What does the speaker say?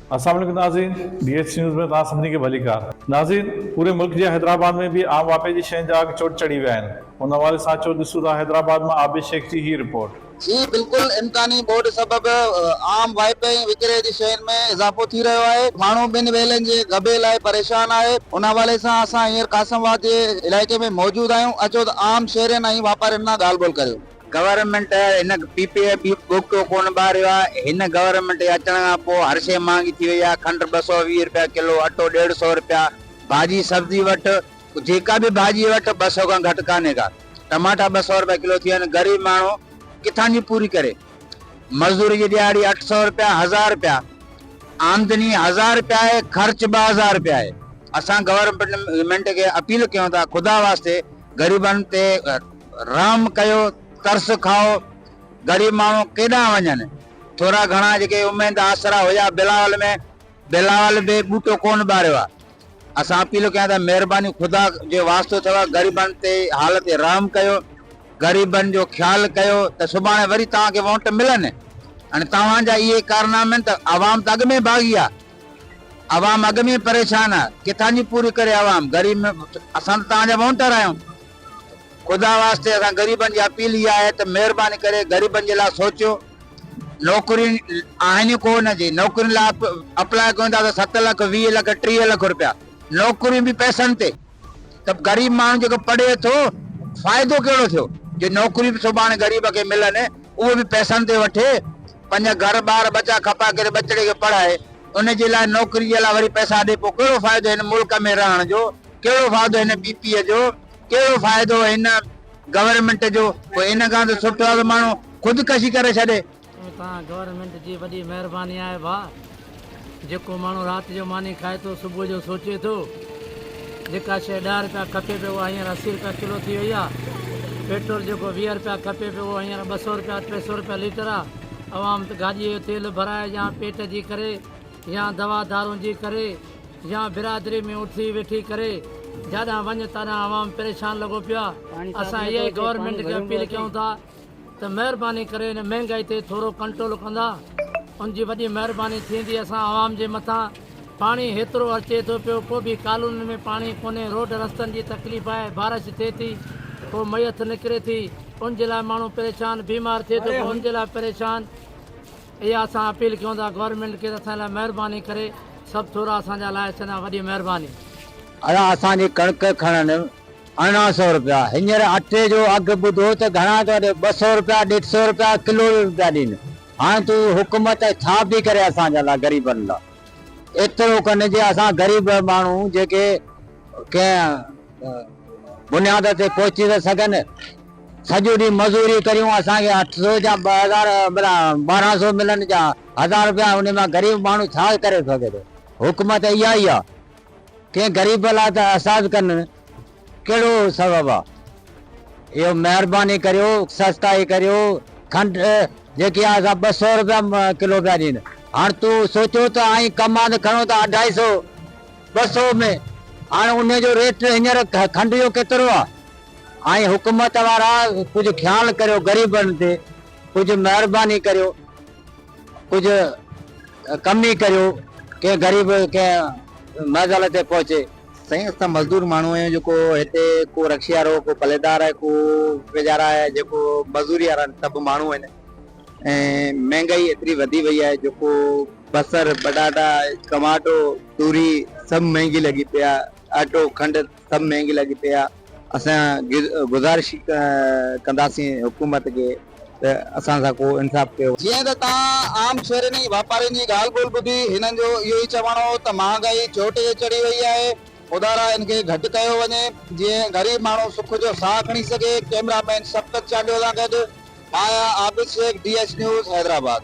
अस्सलाम वालेकुम नाज़रीन, DH न्यूज़ में तव्हां सभिनी खे भली कार। नाज़रीन, पूरे मुल्क जे हैदराबाद में भी आम वापे जी शयुनि जा अघ चोट चढ़ी विया आहिनि। उन हवाले सां अचो ॾिसूं था हैदराबाद में आबिद शेख जी ही रिपोर्ट। जी बिल्कुल, इम्कानी बोर्ड सबब आम वाइपे विकिरे जी शयुनि में इज़ाफ़ो थी रहियो आहे। माण्हू ॿिनि वेलनि जे गबे लाइ परेशान आहे। उन हवाले सां असां हींअर कासमाबाद जे इलाइक़े में मौजूद आहियूं। अचो त आम शहरनि ऐं वापारियुनि सां ॻाल्हि ॿोल करियो। गवर्नमेंट हिन PPF बुक कोन ॿारियो आहे। हिन गवर्नमेंट अचण खां पोइ हर शइ महांगी थी वई आहे। खंड 220 रुपया किलो, अटो 150 रुपया, भाॼी सब्जी वटि जेका बि भाॼी वटि 200 खां घटि कान्हे का। टमाटा 200 रुपया किलो थी विया आहिनि। ग़रीब माण्हू किथां जी पूरी करे? मज़दूरी जी दिहाड़ी 800 रुपया, 1000 रुपया, आमदनी 1000 रुपया आहे, ख़र्च 2000 रुपया आहे। असां गवर्नमेंट खे अपील कयूं था, ख़ुदा वास्ते ग़रीबनि ते रहम कयो, तरस खाओ। गरीब माण्हू केॾां वञनि? थोरा घणा जेके उमेद आसरा हुया बिलावल बि बूटो कोन ॿारियो आहे। असां अपील कयूं था, महिरबानी ख़ुदा जो वास्तो अथव, ग़रीबनि ते हाल ते रहम कयो, ग़रीबनि जो ख्यालु कयो त सुभाणे वरी तव्हांखे वोट मिलनि। हाणे तव्हांजा इहे कारनामे त आवाम त अॻु में भागी आहे, आवाम अॻु में परेशान आहे। किथां जी पूरी करे आवाम? गरीब में असां त तव्हांजा वोटर आहियूं। ख़ुदा वास्ते असां ग़रीबनि जी अपील इहा आहे त महिरबानी करे ग़रीबनि जे लाइ सोचियो। नौकरी आहिनि कोन जी, नौकरियुनि लाइ अप्लाई कयूं था त 7 लख, 20 लख, 30 लख रुपया नौकरियूं बि पैसनि ते। त ग़रीब माण्हू जेको पढ़े थो, फ़ाइदो कहिड़ो थियो? जो नौकरी बि सुभाणे ग़रीब खे मिलनि, उहो बि पैसनि ते वठे, पंहिंजा घर ॿार बचा खपा करे बचड़े खे पढ़ाए, उन जे लाइ नौकरी जे लाइ वरी पैसा ॾे। पोइ कहिड़ो फ़ाइदो हिन मुल्क में रहण जो? कहिड़ो फ़ाइदो हिन PPF जो? कहिड़ो फ़ाइदो हिन गवर्नमेंट जो? पोइ इन खां त सुठो आहे त माण्हू ख़ुदकशी करे छॾे। तव्हां गवर्नमेंट जी वॾी महिरबानी आहे भाउ। जेको माण्हू राति जो मानी खाए थो, सुबुह जो सोचे थो। जेका शइ 10 रुपया खपे पियो, उहा हींअर 80 रुपया किलो थी वई आहे। पेट्रोल जेको 20 रुपया खपे पियो, उहो हींअर 200 रुपया 300 रुपया लीटर आहे। अवाम त गाॾीअ जो तेल भराए, या पेट जी करे, या दवा दारूं जी करे, या बिरादरी में उथी वेठी करे, जाॾां वञ ताॾां अवाम परेशान लॻो पियो आहे। असां इहा ई गवर्नमेंट खे अपील कयूं था त महिरबानी करे हिन महांगाई ते थोरो कंट्रोल कंदा। उनजी वॾी महिरबानी थींदी। असां आवाम जे मथां पाणी हेतिरो अचे थो पियो, को बि कॉलोनी में पाणी कोन्हे, रोड रस्तनि जी तकलीफ़ आहे, बारिश थिए थी, को मयत निकिरे थी, उनजे लाइ माण्हू परेशान, बीमार थिए थो, उनजे लाइ परेशान। इहा असां अपील कयूं था गवर्नमेंट खे, असां लाइ महिरबानी करे सभु थोरा असांजा लाइ अचनि। वॾी महिरबानी। असांजी कणिक खणनि 1800 रुपया, हींअर अटे जो अघु ॿुधो त घणा थो ॾे? 200 रुपया, 150 रुपया किलो पिया ॾियनि। हाणे तूं हुकूमत छा थी करे असांजे लाइ, ग़रीबनि लाइ? एतिरो कनि जे असां ग़रीब माण्हू जेके कंहिं बुनियाद ते पहुची था सघनि, सॼो ॾींहुं मज़ूरी करियूं, असांखे 800 जा 2000 1200 मिलनि जा 1000 रुपया, उन मां ग़रीब माण्हू छा करे सघे थो? हुकूमत इहा ई आहे, कंहिं ग़रीब लाइ त असाज कनि। कहिड़ो सबबु आहे? इहो महिरबानी करियो, सस्ताई करियो। खंड जेकी आहे असां 200 रुपया किलो पिया ॾियनि। हाणे तूं सोचो त आई कमांद खणो था 250 200 में, हाणे उन जो रेट हींअर खंड जो केतिरो आहे? ऐं हुकूमत वारा कुझु ख़्यालु करियो ग़रीबनि ते, कुझु महिरबानी करियो, कुझु कमी करियो, कंहिं ग़रीब कंहिं मंज़िल ते पहुचे। साईं, असां मज़दूर माण्हू आहियूं, जेको हिते को रक्षियारो, को पलेदार आहे, को वेचारा आहे, जेको मज़दूरी वारा सभु माण्हू आहिनि। ऐं महांगाई एतिरी वधी वई आहे, जेको बसर, पटाटा, टमाटो, तूरी सभु महांगी लॻी पई आहे, अटो, खंड सभु महांगी लॻी पई आहे। असां गुज़ारिश कंदासीं हुकूमत खे त असां सां को इंसाफ़ कयो। जीअं त तव्हां आम शहरनि वापारियुनि जी ॻाल्हि ॿोल ॿुधी, हिननि जो इहो ई चवणो त महांगाई चोट ते चढ़ी वई आहे, उधारा इनखे घटि कयो वञे, जीअं ग़रीब माण्हू सुख जो साह खणी सघे। कैमरामैन शफ़क़त चांडियो सां गॾु आया आबिद शेख, DH न्यूज़, हैदराबाद।